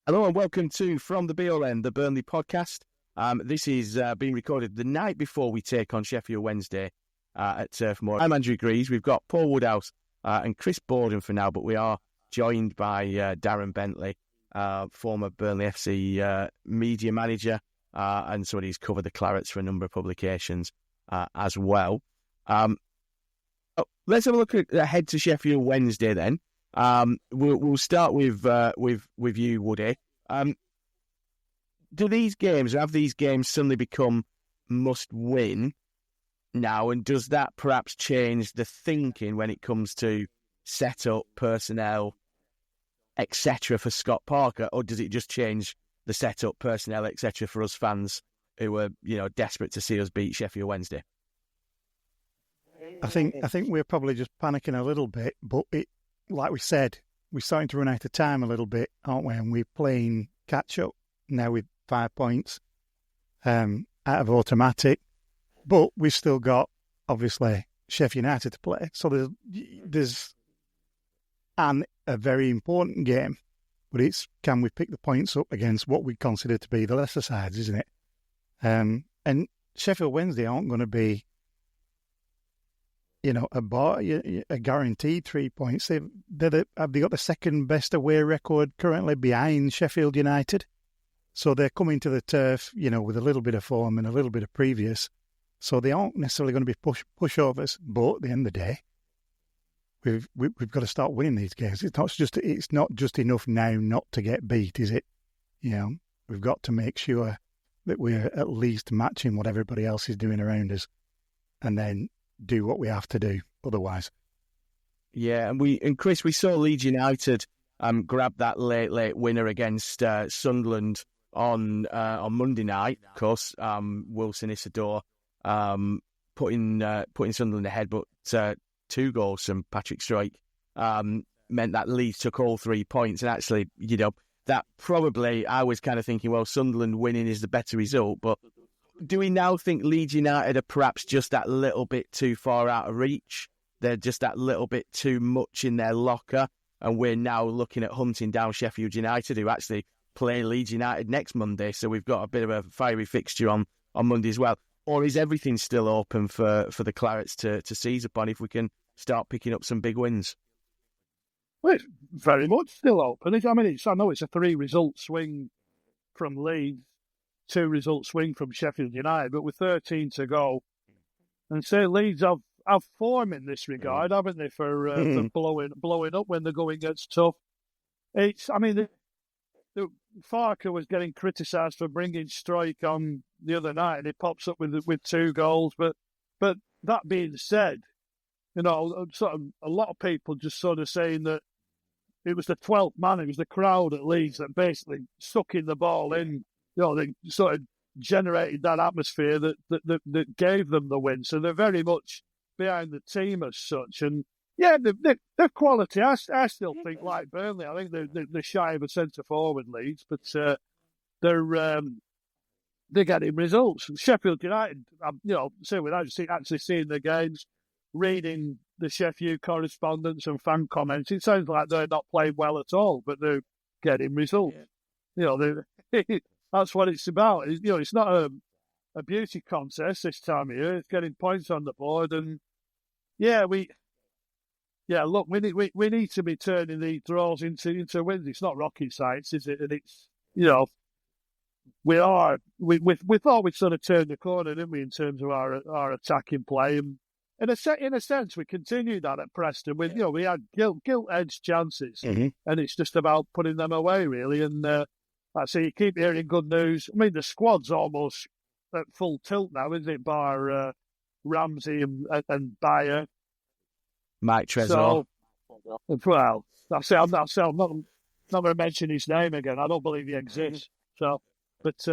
Hello and welcome to From the BLN, the Burnley podcast. This is being recorded the night before we take on Sheffield Wednesday at Turf Moor. I'm Andrew Greaves. We've got Paul Woodhouse and Chris Borden for now, but we are joined by Darren Bentley, former Burnley FC media manager, and somebody who's covered the Clarets for a number of publications as well. Let's have a look ahead to Sheffield Wednesday then. We'll start with you, Woody. Have these games suddenly become must win now, and does that perhaps change the thinking when it comes to setup, personnel, etc. for Scott Parker, or does it just change the setup, personnel, etc. for us fans who are desperate to see us beat Sheffield Wednesday? I think we're probably just panicking a little bit, but like we said, we're starting to run out of time a little bit, aren't we? And we're playing catch-up now with 5 points out of automatic. But we've still got, obviously, Sheffield United to play. So there's a very important game. But it's, can we pick the points up against what we consider to be the lesser sides, isn't it? And Sheffield Wednesday aren't going to be a guaranteed 3 points. Have they got the second best away record currently behind Sheffield United? So they're coming to the turf, with a little bit of form and a little bit of previous. So they aren't necessarily going to be pushovers. But at the end of the day, we've got to start winning these games. It's not just enough now not to get beat, is it? We've got to make sure that we're at least matching what everybody else is doing around us, and then do what we have to do otherwise. Yeah, and Chris, we saw Leeds United grab that late winner against Sunderland on Monday night. Of course, Wilson Isidore putting Sunderland ahead, but 2 goals from Patrick Stroik meant that Leeds took all 3 points. And actually, that probably, I was kind of thinking, well, Sunderland winning is the better result, but do we now think Leeds United are perhaps just that little bit too far out of reach? They're just that little bit too much in their locker, and we're now looking at hunting down Sheffield United, who actually play Leeds United next Monday, so we've got a bit of a fiery fixture on Monday as well. Or is everything still open for the Clarets to seize upon if we can start picking up some big wins? Well, it's very much still open. I know it's a 3-result swing from Leeds, 2-result swing from Sheffield United, but with 13 to go, and say Leeds have form in this regard, haven't they, for blowing up when the going gets tough. The Farker was getting criticised for bringing Stroik on the other night, and he pops up with 2 goals. But that being said, sort of a lot of people just sort of saying that it was the 12th man, it was the crowd at Leeds that basically sucking the ball in. They sort of generated that atmosphere that gave them the win. So they're very much behind the team as such. And yeah, they're quality. I still think, like Burnley, I think they're shy of a centre forward, Leeds, but they're getting results. Sheffield United, without actually seeing the games, reading the Sheffield correspondence and fan comments, it sounds like they're not playing well at all, but they're getting results. Yeah. That's what it's about. It's not a beauty contest this time of year. It's getting points on the board, and we need to be turning these draws into wins. It's not rocket science, is it? And it's we thought we'd sort of turned the corner, didn't we, in terms of our attacking play, and in a sense we continued that at Preston. With we had gilt-edged chances, and it's just about putting them away really, and. So you keep hearing good news. I mean, the squad's almost at full tilt now, isn't it? Bar Ramsey and Bayern. Mike Trezor. So, well, I'm not going to mention his name again. I don't believe he exists. So, but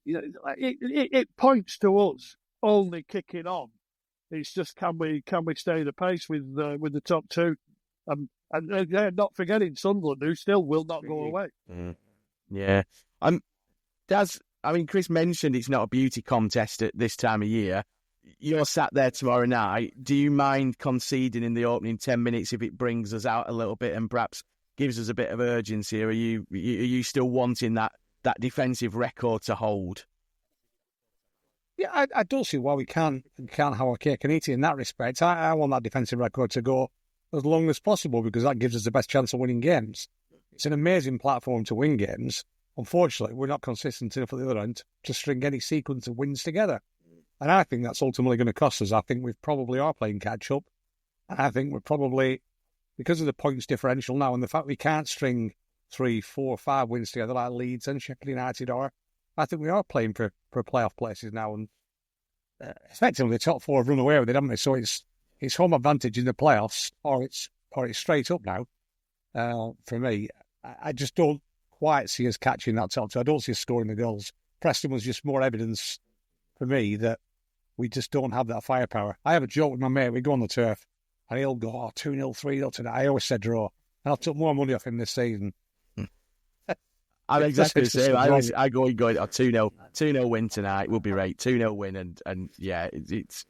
it points to us only kicking on. It's just can we stay the pace with the top 2, and not forgetting Sunderland, who still will not go away. Mm. Yeah. Chris mentioned it's not a beauty contest at this time of year. You're sat there tomorrow night. Do you mind conceding in the opening 10 minutes if it brings us out a little bit and perhaps gives us a bit of urgency? Or are you still wanting that defensive record to hold? Yeah, I don't see why we can't have our cake and eat it in that respect. I want that defensive record to go as long as possible because that gives us the best chance of winning games. It's an amazing platform to win games. Unfortunately, we're not consistent enough at the other end to string any sequence of wins together. And I think that's ultimately going to cost us. I think we probably are playing catch-up. And I think we're probably, because of the points differential now and the fact we can't string 3, 4, 5 wins together like Leeds and Sheffield United are, I think we are playing for playoff places now. And effectively, the top 4 have run away with it, haven't they? So it's home advantage in the playoffs, or it's straight up now. For me, I just don't quite see us catching that top 2. I don't see us scoring the goals. Preston was just more evidence for me that we just don't have that firepower. I have a joke with my mate. We go on the turf and he'll go, 2-0, 3-0 tonight. I always said draw. And I took more money off him this season. I'm exactly the same. I go 2-0 win tonight. We'll be right. 2-0 win. And yeah, it's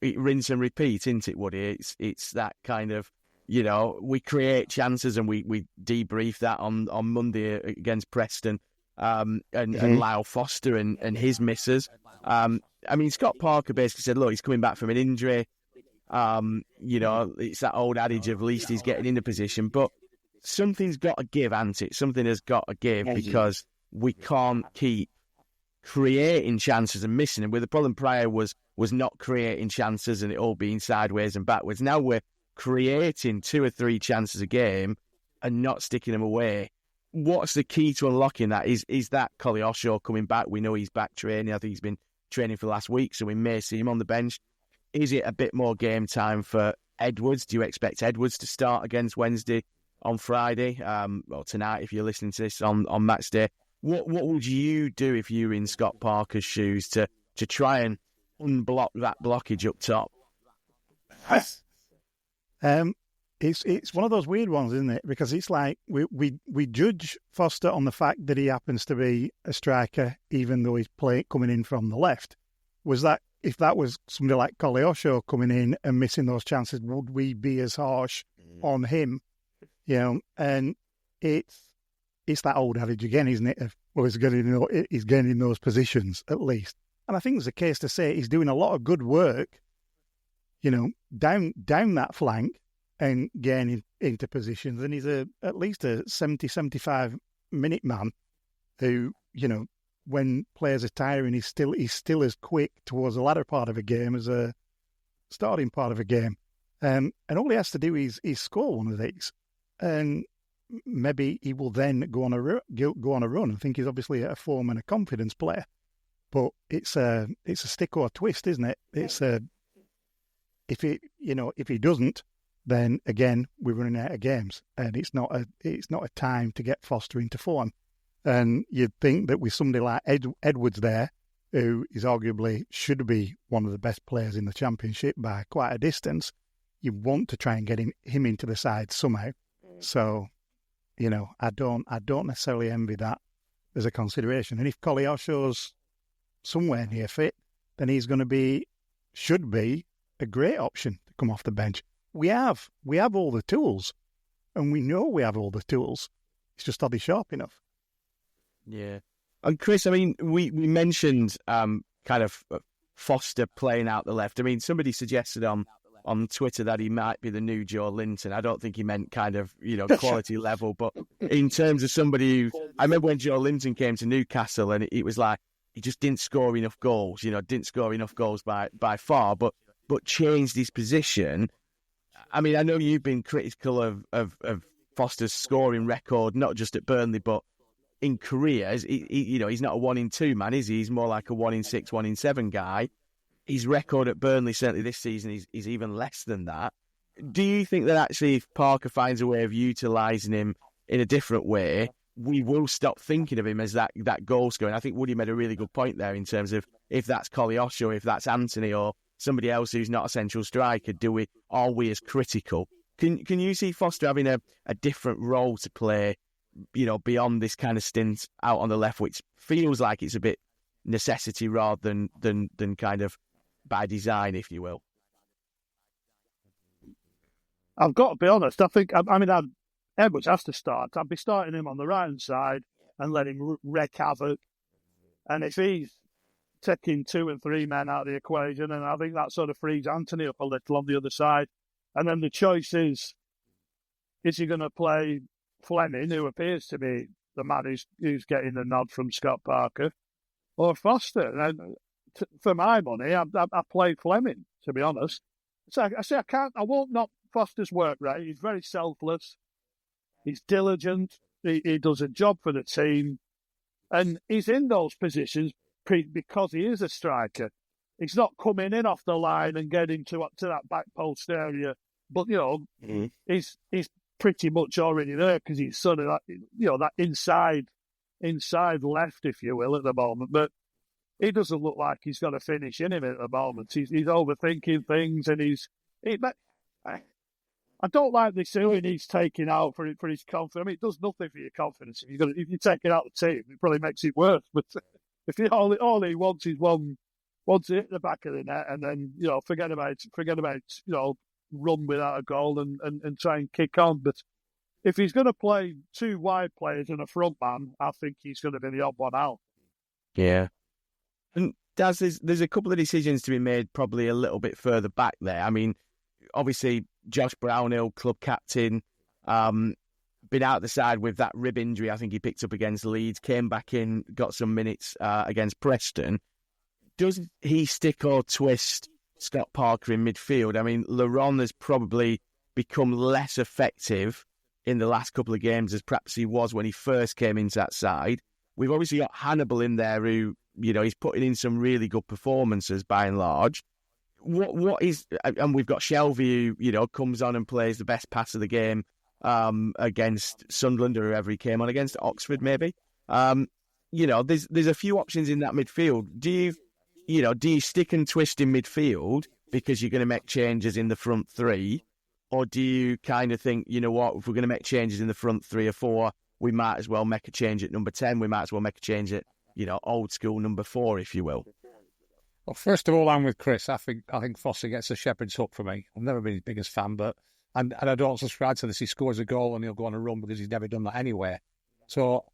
rinse and repeat, isn't it, Woody? It's that kind of, we create chances and we debrief that on Monday against Preston. And Lyle Foster and his misses. Scott Parker basically said, look, he's coming back from an injury. It's that old adage of least he's getting into position, but something's got to give, hasn't it? Something has got to give because we can't keep creating chances and missing them. Where the problem prior was not creating chances and it all being sideways and backwards. Now we're creating 2 or 3 chances a game and not sticking them away. What's the key to unlocking that? Is that Koleosho coming back? We know he's back training. I think he's been training for the last week, so we may see him on the bench. Is it a bit more game time for Edwards? Do you expect Edwards to start against Wednesday on Friday? Or tonight, if you're listening to this on match day. What would you do if you were in Scott Parker's shoes to try and unblock that blockage up top? It's one of those weird ones, isn't it? Because it's like we judge Foster on the fact that he happens to be a striker, even though he's coming in from the left. If that was somebody like Koleosho coming in and missing those chances, would we be as harsh on him? And it's that old adage again, isn't it? He's getting in those positions at least. And I think there's a case to say he's doing a lot of good work, down that flank and getting into positions. And he's at least a 70, 75-minute man who, when players are tiring, he's still as quick towards the latter part of a game as a starting part of a game. And all he has to do is score one of these. And maybe he will then go on a run. I think he's obviously a form and a confidence player. But it's a stick or a twist, isn't it? It's if he doesn't, then again we're running out of games, and it's not a time to get Foster into form. And you'd think that with somebody like Edwards there, who is arguably should be one of the best players in the Championship by quite a distance, you want to try and get him into the side somehow. So, I don't necessarily envy that as a consideration. And if Koleosho's somewhere near fit, then he's going to should be a great option to come off the bench. We have all the tools, and we know we have all the tools. It's just are they sharp enough? Yeah. And Chris, we mentioned kind of Foster playing out the left. Somebody suggested on Twitter that he might be the new Joe Linton. I don't think he meant kind of, quality level, but in terms of somebody who... I remember when Joe Linton came to Newcastle and it was like he just didn't score enough goals, didn't score enough goals by far, but changed his position. I know you've been critical of Foster's scoring record, not just at Burnley, but in career. He's not a 1-in-2 man, is he? He's more like a 1-in-6, 1-in-7 guy. His record at Burnley, certainly this season, is even less than that. Do you think that actually if Parker finds a way of utilising him in a different way, we will stop thinking of him as that goal scorer? And I think Woody made a really good point there in terms of if that's Koleosho, if that's Anthony or somebody else who's not a central striker, are we as critical? Can you see Foster having a different role to play, beyond this kind of stint out on the left, which feels like it's a bit necessity rather than kind of by design, if you will? I've got to be honest. I think, Edwards has to start. I'd be starting him on the right-hand side and let him wreak havoc. And if he's taking 2 and 3 men out of the equation, and I think that sort of frees Anthony up a little on the other side. And then the choice is he going to play Fleming, who appears to be the man who's getting the nod from Scott Parker, or Foster? And for my money, I play Fleming, to be honest. So I won't knock Foster's work rate. He's very selfless. He's diligent. He does a job for the team. And he's in those positions because he is a striker. He's not coming in off the line and getting to that back post area. But, he's pretty much already there because he's sort of that inside left, if you will, at the moment. But he doesn't look like he's got a finish in him at the moment. He's overthinking things, and I don't like this who he's taking out for his confidence. I mean, it does nothing for your confidence. If you take it out of the team, it probably makes it worse. But if all he wants is one to hit the back of the net, and then forget about run without a goal and try and kick on. But if he's going to play 2 wide players and a front man, I think he's going to be the odd one out. Yeah. And there's a couple of decisions to be made probably a little bit further back there. I mean, obviously, Josh Brownhill, club captain, been out the side with that rib injury I think he picked up against Leeds, came back in, got some minutes against Preston. Does he stick or twist Scott Parker in midfield? I mean, Laurent has probably become less effective in the last couple of games as perhaps he was when he first came into that side. We've obviously got Hannibal in there who, he's putting in some really good performances by and large. What is, and we've got Shelby who, comes on and plays the best pass of the game against Sunderland or whoever he came on against, Oxford maybe. There's a few options in that midfield. Do you stick and twist in midfield because you're going to make changes in the front 3? Or do you kind of think, if we're going to make changes in the front 3 or 4, we might as well make a change at number 10. We might as well make a change at, old school number 4, if you will. Well, first of all, I'm with Chris. I think Foster gets a shepherd's hook for me. I've never been his biggest fan, and I don't subscribe to this. He scores a goal and he'll go on a run because he's never done that anywhere. So,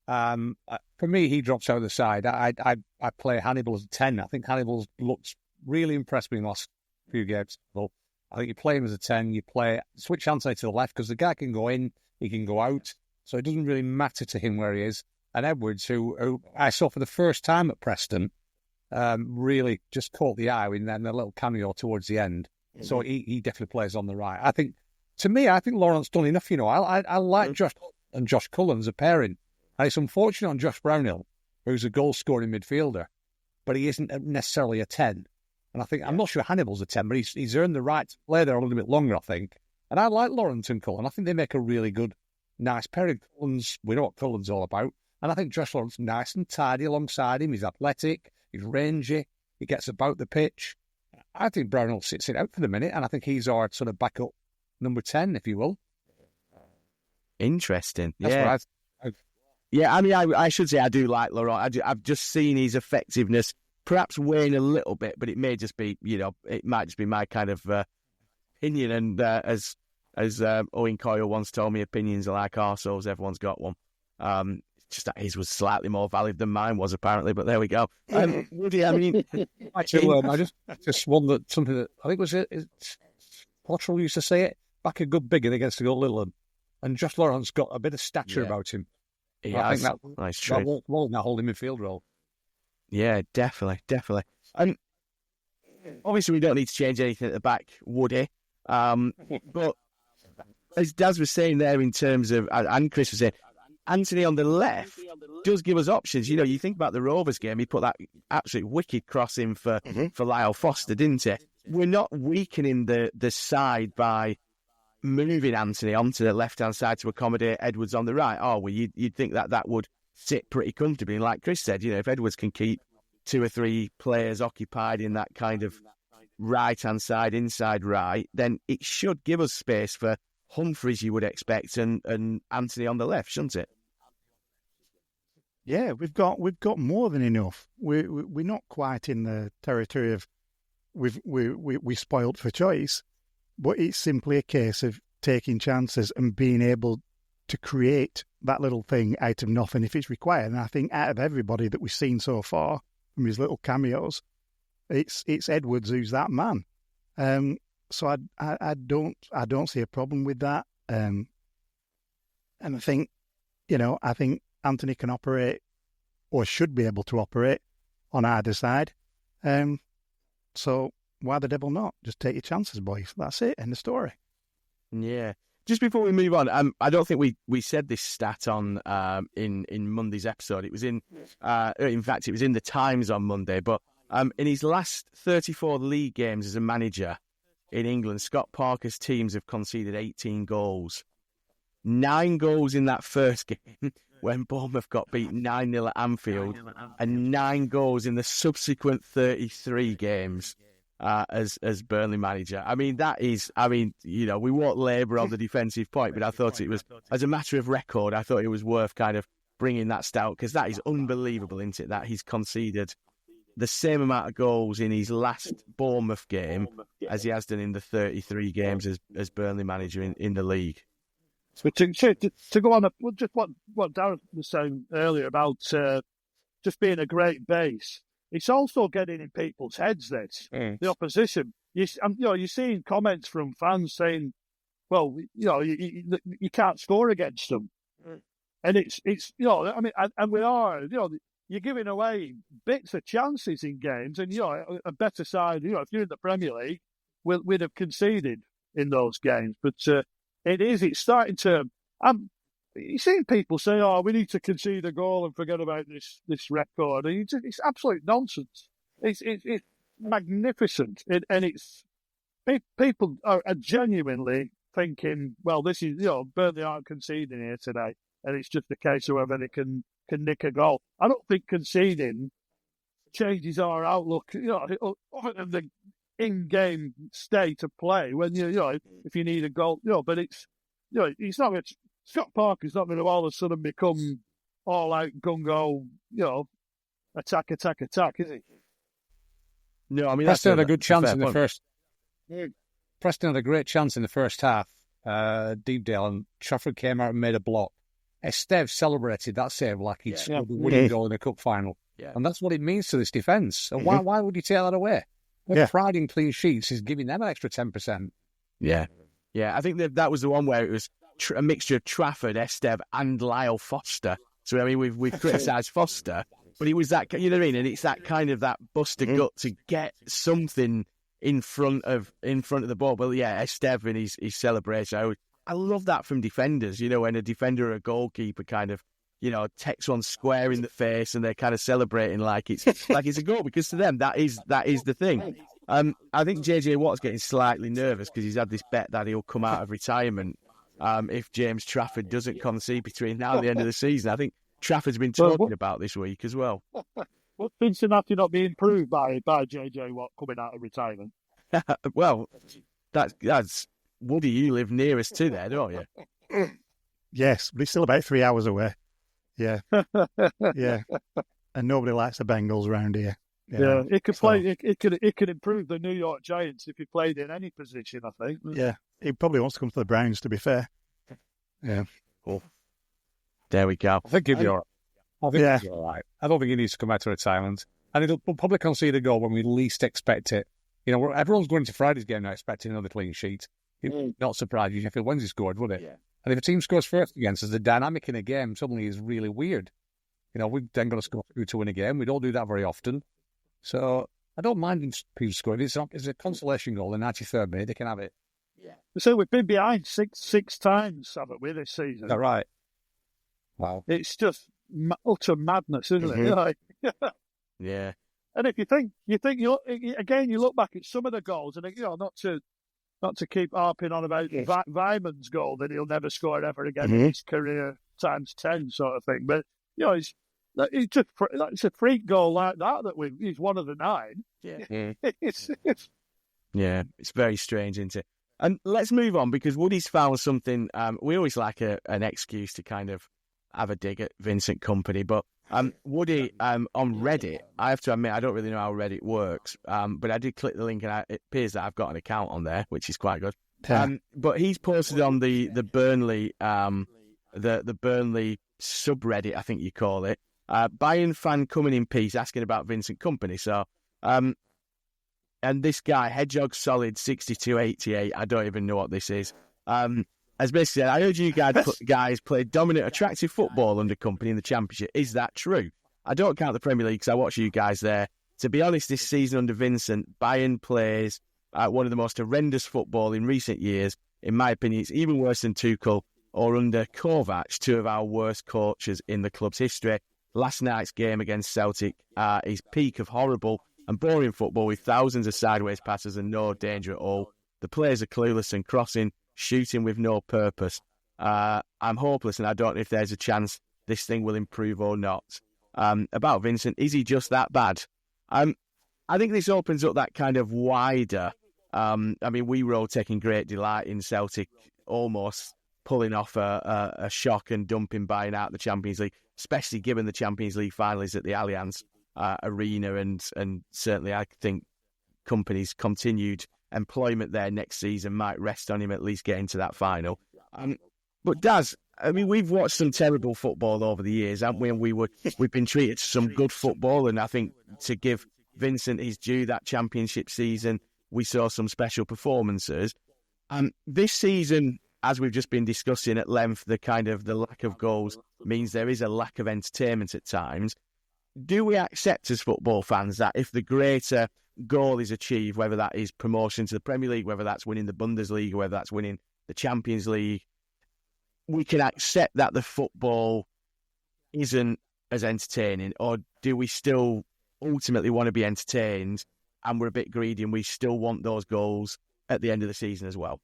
for me, he drops out of the side. I play Hannibal as a 10. I think Hannibal's looked really impressed me in the last few games. Well, I think you play him as a 10. You switch Anthony to the left because the guy can go in, he can go out. So it doesn't really matter to him where he is. And Edwards, who I saw for the first time at Preston, really just caught the eye in a little cameo towards the end. Mm-hmm. So he definitely plays on the right. I think Laurent's done enough. I like Josh and Josh Cullen as a pairing. And it's unfortunate on Josh Brownhill, who's a goal-scoring midfielder, but he isn't necessarily a 10. And I think, I'm not sure Hannibal's a 10, but he's earned the right to play there a little bit longer, I think. And I like Laurent and Cullen. I think they make a really good, nice pairing. We know what Cullen's all about. And I think Josh Laurent's nice and tidy alongside him. He's athletic, he's rangy, he gets about the pitch. I think Brownhill sits it out for the minute, and I think he's our sort of backup number 10, if you will. Interesting. That's yeah. What Yeah, I mean, I should say I do like Laurent. I've just seen his effectiveness perhaps wane a little bit, but it may just be, it might just be my kind of opinion. And as Owen Coyle once told me, opinions are like arseholes, everyone's got one. Just that his was slightly more valid than mine was, apparently, but there we go. Woody, I mean... I just wondered something that, I think Pottrell used to say it, back a good big one against a good little one. And Josh Laurent's got a bit of stature about him. I think that won't now hold him midfield role. Yeah, definitely. And obviously we don't need to change anything at the back, Woody. But as Daz was saying there in terms of, and Chris was saying, Anthony on the left does give us options. You think about the Rovers game, he put that absolute wicked cross in for Lyle Foster, didn't he? We're not weakening the side by moving Anthony onto the left-hand side to accommodate Edwards on the right. Oh, well, you'd think that would sit pretty comfortably. And like Chris said, if Edwards can keep 2 or 3 players occupied in that kind of right-hand side, inside right, then it should give us space for Humphreys, you would expect, and Anthony on the left, shouldn't it? Yeah, we've got more than enough. We're not quite in the territory of we spoiled for choice, but it's simply a case of taking chances and being able to create that little thing out of nothing if it's required. And I think out of everybody that we've seen so far from his little cameos, it's Edwards who's that man. So I don't see a problem with that. And I think, I think Anthony can operate, or should be able to operate, on either side. So why the devil not? Just take your chances, boys. That's it. End of story. Yeah. Just before we move on, I don't think we said this stat on in Monday's episode. It was in fact, it was in the Times on Monday. But in his last 34 league games as a manager in England, Scott Parker's teams have conceded 18 goals. 9 goals in that first game when Bournemouth got beat 9-0 at Anfield, and 9 goals in the subsequent 33 games as Burnley manager. I mean, we won't labour on the defensive point, but I thought it was, as a matter of record, I thought it was worth kind of bringing that stout, because that is unbelievable, isn't it? That he's conceded the same amount of goals in his last Bournemouth game as he has done in the 33 games as Burnley manager in the league. So to go on just what Darren was saying earlier about just being a great base, it's also getting in people's heads. The opposition. You're seeing comments from fans saying, "Well, you can't score against them," and it's and we are you're giving away bits of chances in games, and a better side. If you're in the Premier League, we'd have conceded in those games, but. It's starting to. You're seeing people say, "Oh, we need to concede a goal and forget about this record." It's absolute nonsense. It's magnificent, and it's people are genuinely thinking, "Well, this is Burnley aren't conceding here today, and it's just a case of whether they can nick a goal." I don't think conceding changes our outlook. Of the in-game state of play when if you need a goal, but it's he's not going to, Scott Parker's not going to all of a sudden become all out gung-ho, attack, is he? No, I mean Preston had a good chance in the first. Preston had a great chance in the first half. Deepdale, and Trafford came out and made a block. Esteve celebrated that save like he'd scored the winning goal in a cup final, and that's what it means to this defence. And why would you take that away? Pride in clean sheets is giving them an extra 10%. Yeah. I think that was the one where it was a mixture of Trafford, Esteve, and Lyle Foster. So I mean, we've criticised Foster, but it was that, you know what I mean? And it's that kind of that bust of gut to get something in front of the ball. But yeah, Esteve and his celebration, I love that from defenders. When a defender or a goalkeeper kind of takes one square in the face and they're kind of celebrating like it's a goal, because to them that is the thing. I think JJ Watt's getting slightly nervous because he's had this bet that he'll come out of retirement if James Trafford doesn't concede between now and the end of the season. I think Trafford's been talking about this week as well. What's Cincinnati not being improved by JJ Watt coming out of retirement? Well, that's Woody. You live nearest to there, don't you? Yes, but it's still about 3 hours away. Yeah, yeah, and nobody likes the Bengals around here. Yeah, it could play. It could improve the New York Giants if he played in any position, I think. Yeah, he probably wants to come to the Browns. To be fair. Yeah. Cool. There we go. I think he'll be all right. He'll be all right. I don't think he needs to come out to retirement, and he'll probably concede a goal when we least expect it. Everyone's going to Friday's game now expecting another clean sheet. Not surprised if Sheffield Wednesday scored, would it? Yeah. And if a team scores first against us, the dynamic in a game suddenly is really weird. We've then got to score through to win a game. We don't do that very often. So I don't mind people scoring. It's a consolation goal in the 93rd minute. They can have it. Yeah. So we've been behind six times, haven't we, this season? Is that right? Wow. It's just utter madness, isn't it? Yeah. And if you think you look back at some of the goals, and not to keep harping on about Weiman's goal that he'll never score ever again in his career times 10 sort of thing. But it's a freak goal like that he's one of the 9. Yeah, it's very strange, isn't it? And let's move on, because Woody's found something. We always like an excuse to kind of have a dig at Vincent Kompany, but Woody, on Reddit, I have to admit, I don't really know how Reddit works, but I did click the link, and it appears that I've got an account on there, which is quite good. But he's posted on the Burnley the Burnley subreddit, I think you call it. Bayern fan coming in peace asking about Vincent Kompany. So, and this guy, Hedgehog Solid 6288, I don't even know what this is. As basically said, I heard you guys play dominant, attractive football under Kompany in the Championship. Is that true? I don't count the Premier League because I watch you guys there. To be honest, this season under Vincent, Bayern plays one of the most horrendous football in recent years. In my opinion, it's even worse than Tuchel or under Kovac, two of our worst coaches in the club's history. Last night's game against Celtic is peak of horrible and boring football with thousands of sideways passes and no danger at all. The players are clueless and crossing, shooting with no purpose. I'm hopeless and I don't know if there's a chance this thing will improve or not. About Vincent, is he just that bad? I think this opens up that kind of wider... we were all taking great delight in Celtic almost pulling off a shock and dumping Bayern out of the Champions League, especially given the Champions League final is at the Allianz Arena, and certainly I think Kompany's continued employment there next season might rest on him at least getting to that final. But Daz, we've watched some terrible football over the years, haven't we? And we've been treated to some good football, and I think to give Vincent his due, that Championship season, we saw some special performances. This season, as we've just been discussing at length, the lack of goals means there is a lack of entertainment at times. Do we accept as football fans that if the greater goal is achieved, whether that is promotion to the Premier League, whether that's winning the Bundesliga, whether that's winning the Champions League, we can accept that the football isn't as entertaining? Or do we still ultimately want to be entertained and we're a bit greedy and we still want those goals at the end of the season as well?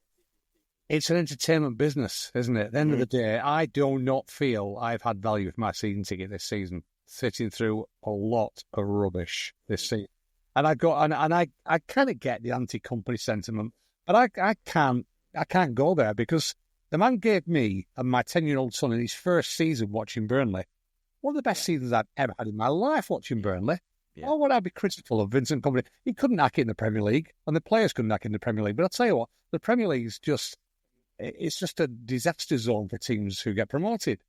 It's an entertainment business, isn't it? At the end of the day, I do not feel I've had value with my season ticket this season, sitting through a lot of rubbish this season. And I kind of get the anti-Kompany sentiment, but I can't go there because the man gave me and my 10-year-old son in his first season watching Burnley one of the best seasons I've ever had in my life watching Burnley. Yeah. Why would I be critical of Vincent Kompany? He couldn't hack it in the Premier League, and the players couldn't hack it in the Premier League. But I'll tell you what, the Premier League is just a disaster zone for teams who get promoted.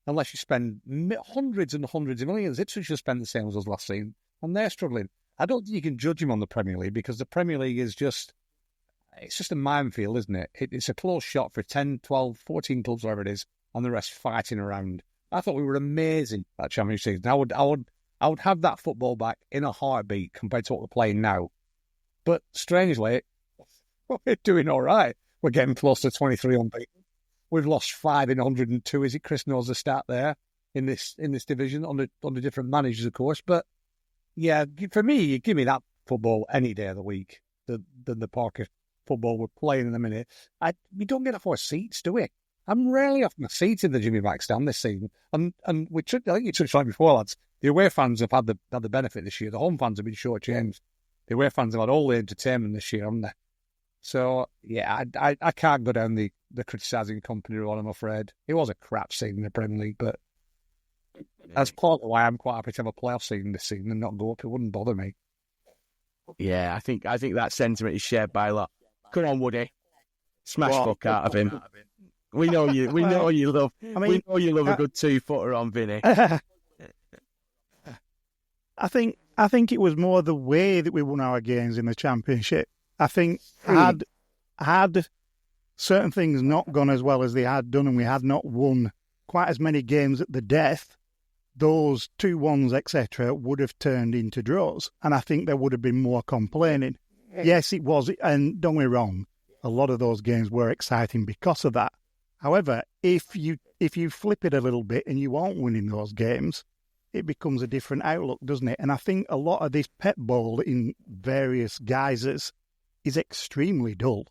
Unless you spend hundreds and hundreds of millions. Ipswich just spent the same as us last season, and they're struggling. I don't think you can judge him on the Premier League because the Premier League is just a minefield, isn't it? It's a close shot for 10, 12, 14 clubs, whatever it is, and the rest fighting around. I thought we were amazing that Championship season. I would have that football back in a heartbeat compared to what we're playing now. But strangely, we're doing all right. We're getting close to 23 unbeaten. We've lost 5 in 102. Is it? Chris knows the stat there in this division under different managers, of course. But yeah, for me, you give me that football any day of the week than the Parker football we're playing in a minute. We don't get off our seats, do we? I'm rarely off my seat in the Jimmy Mack stand this season. And I think you touched on it before, lads. The away fans have had the benefit this year. The home fans have been shortchanged. The away fans have had all the entertainment this year, haven't they? So, yeah, I can't go down the criticising Kompany road, I'm afraid. It was a crap season in the Premier League, but that's part of why I'm quite happy to have a playoff season this season and not go up. It wouldn't bother me. Yeah, I think that sentiment is shared by a lot. Come on, Woody. Smash fuck out of him. We know you. We know you love. We know you love a good 2-footer on Vinny. I think it was more the way that we won our games in the Championship. I think had certain things not gone as well as they had done, and we had not won quite as many games at the death, those 2-1s, etc., would have turned into draws, and I think there would have been more complaining. Yes, it was, and don't get me wrong, a lot of those games were exciting because of that. However, if you flip it a little bit and you aren't winning those games, it becomes a different outlook, doesn't it? And I think a lot of this Pep Bowl in various guises is extremely dull.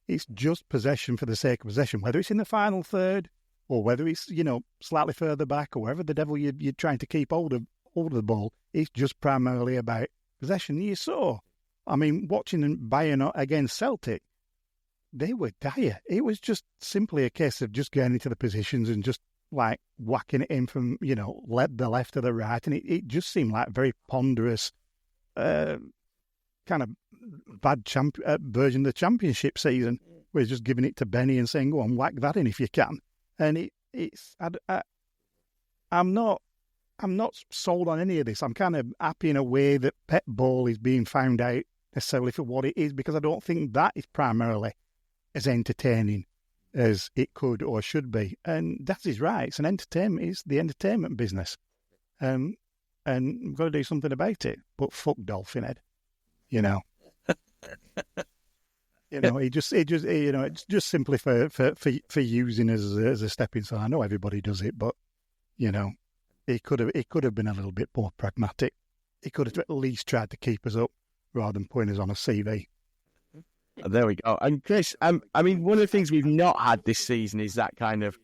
It's just possession for the sake of possession, whether it's in the final third or whether it's, slightly further back or wherever the devil you're trying to keep hold of the ball. It's just primarily about possession. You saw, watching Bayern against Celtic, they were dire. It was just simply a case of just getting into the positions and just like whacking it in from, the left to the right. And it just seemed like a very ponderous kind of bad version of the Championship season. We're just giving it to Benny and saying, go on, whack that in if you can. And I'm not sold on any of this. I'm kind of happy in a way that Pep Ball is being found out necessarily for what it is, because I don't think that is primarily as entertaining as it could or should be. And that is right. It's an entertainment. It's the entertainment business. And we've got to do something about it. But fuck Dolphin Head, you know. It's just simply for using as a stepping stone. I know everybody does it, but it could have been a little bit more pragmatic. It could have at least tried to keep us up rather than putting us on a CV. There we go. And Chris, one of the things we've not had this season is that kind of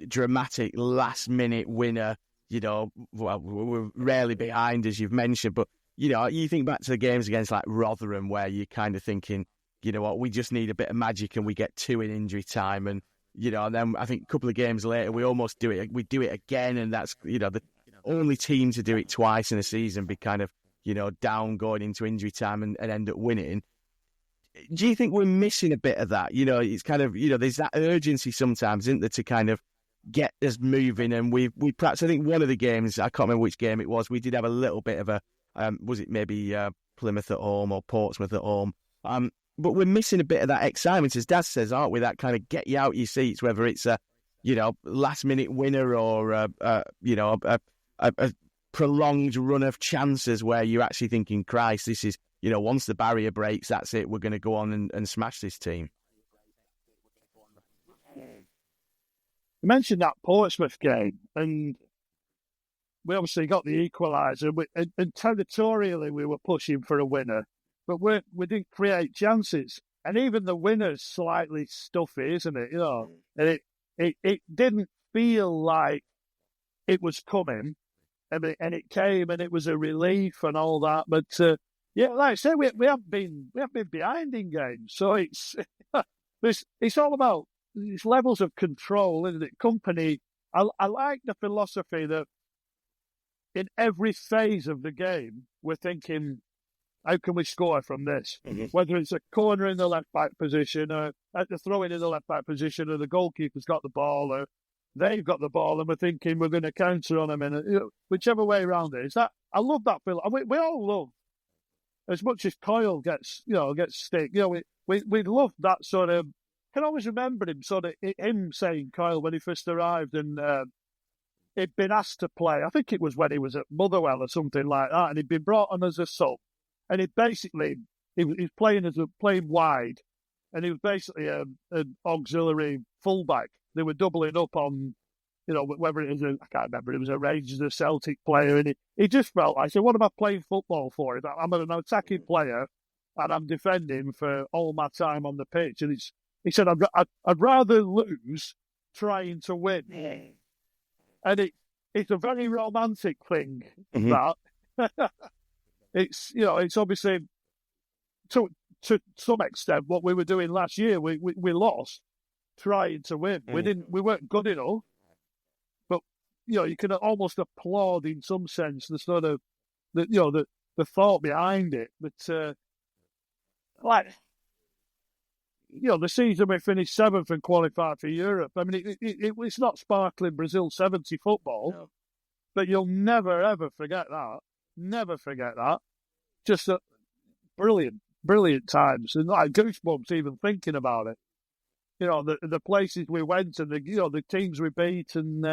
dramatic last-minute winner. We're rarely behind, as you've mentioned, but you think back to the games against like Rotherham, where you're kind of thinking, you know what, we just need a bit of magic and we get 2 in injury time. And, and then I think a couple of games later, we almost do it. We do it again. And that's, the only team to do it twice in a season, be kind of, down going into injury time and end up winning. Do you think we're missing a bit of that? It's kind of, there's that urgency sometimes, isn't there, to kind of get us moving. And we perhaps, I think one of the games, I can't remember which game it was, we did have a little bit of a, was it maybe Plymouth at home or Portsmouth at home? But we're missing a bit of that excitement, as Dad says, aren't we? That kind of get you out your seats, whether it's a, last minute winner or a prolonged run of chances where you're actually thinking, Christ, this is, once the barrier breaks, that's it. We're going to go on and smash this team. You mentioned that Portsmouth game, and we obviously got the equaliser, and territorially we were pushing for a winner. But we didn't create chances. And even the winner's slightly stuffy, isn't it? And it didn't feel like it was coming. And it came, and it was a relief and all that. But, like I say, we haven't been behind in games. So it's all about these levels of control, isn't it? Kompany, I like the philosophy that in every phase of the game, we're thinking, how can we score from this? Mm-hmm. Whether it's a corner in the left-back position, or at the throw-in in the left-back position, or the goalkeeper's got the ball, or they've got the ball, and we're thinking we're going to counter on them. And whichever way around it is, that I love that feeling. We all love, as much as Coyle gets stick. We love that sort of. I can always remember him saying, Coyle, when he first arrived, and he'd been asked to play. I think it was when he was at Motherwell or something like that, and he'd been brought on as a sub. And he was playing wide, and he was basically an auxiliary fullback. They were doubling up on, whether it was I can't remember, it was a Rangers or Celtic player, and he just felt like, I said, what am I playing football for? I'm an attacking player, and I'm defending for all my time on the pitch. And he said, I'd rather lose trying to win. And it's a very romantic thing, that. It's obviously to some extent what we were doing last year. We lost trying to win. We weren't good enough. But you can almost applaud in some sense the sort of the thought behind it. But the season we finished 7th and qualified for Europe. I mean, it's not sparkling Brazil 70 football, no. But you'll never ever forget that. Never forget that. Just brilliant times, and like goosebumps even thinking about it. The places we went and the teams we beat, and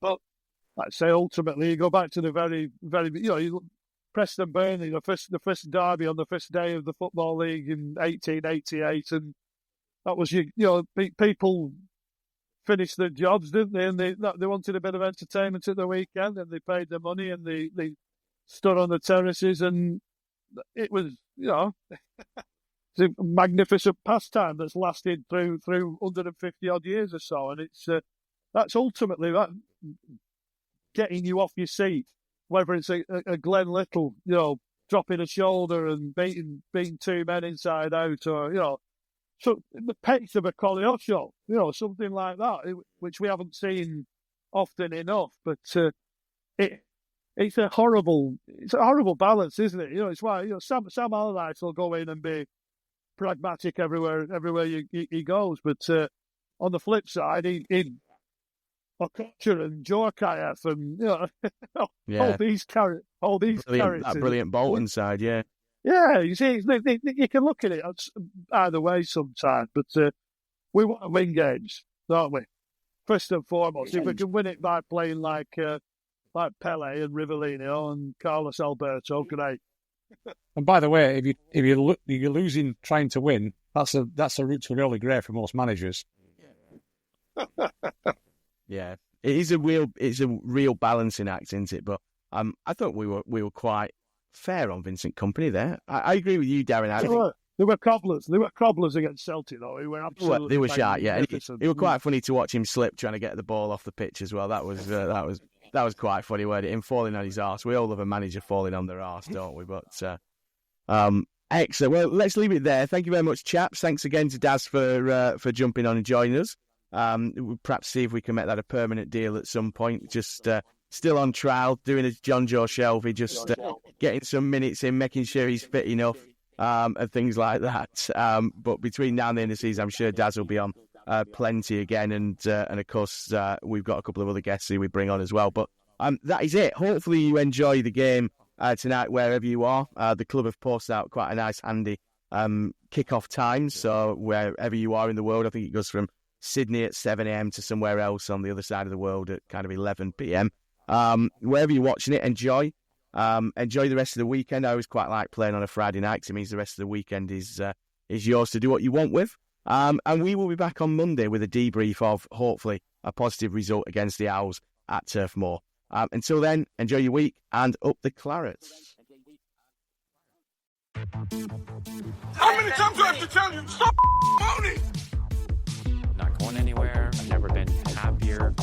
but like I say, ultimately you go back to the very Preston Burnley, the first derby on the first day of the Football League in 1888, and that was people finished their jobs, didn't they? And they wanted a bit of entertainment at the weekend, and they paid their money, and they stood on the terraces, and it was it's a magnificent pastime that's lasted through 150 odd years or so, and it's that's ultimately that getting you off your seat, whether it's a Glenn Little, dropping a shoulder and beating 2 men inside out, or so the pace of a Koleosho, something like that, which we haven't seen often enough. But it's a horrible balance, isn't it? It's why Sam Allardyce will go in and be pragmatic everywhere he goes. But on the flip side, in Okocha and Djorkaeff and all these characters. That brilliant Bolton side, yeah. Yeah, you see, you can look at it either way sometimes, but we want to win games, don't we? First and foremost, if we can win it by playing like Pele and Rivellino and Carlos Alberto, great. And by the way, if you're losing trying to win, that's a route to an early grave for most managers. Yeah, it's a real balancing act, isn't it? But I thought we were quite fair on Vincent Kompany there. I agree with you, Darren. They were cobblers. They were cobblers against Celtic, though. They were absolutely. They were sharp, yeah. And it was quite funny to watch him slip trying to get the ball off the pitch as well. That was quite funny, wasn't it? Him falling on his arse. We all love a manager falling on their arse, don't we? But excellent. Well, let's leave it there. Thank you very much, chaps. Thanks again to Daz for jumping on and joining us. We'll perhaps see if we can make that a permanent deal at some point. Just still on trial, doing a John Joe Shelby, just getting some minutes in, making sure he's fit enough, and things like that. But between now and the end of the season, I'm sure Daz will be on plenty again, and of course we've got a couple of other guests who we bring on as well. But that is it. Hopefully you enjoy the game tonight wherever you are. The club have posted out quite a nice, handy kick-off time. So wherever you are in the world, I think it goes from Sydney at 7 a.m. to somewhere else on the other side of the world at kind of 11 p.m. Wherever you're watching it, enjoy the rest of the weekend. I always quite like playing on a Friday night because it means the rest of the weekend is yours to do what you want with. And we will be back on Monday with a debrief of, hopefully, a positive result against the Owls at Turf Moor. Until then, enjoy your week and up the Clarets. How many times do I have to tell you? Stop moaning! Not going anywhere. I've never been happier.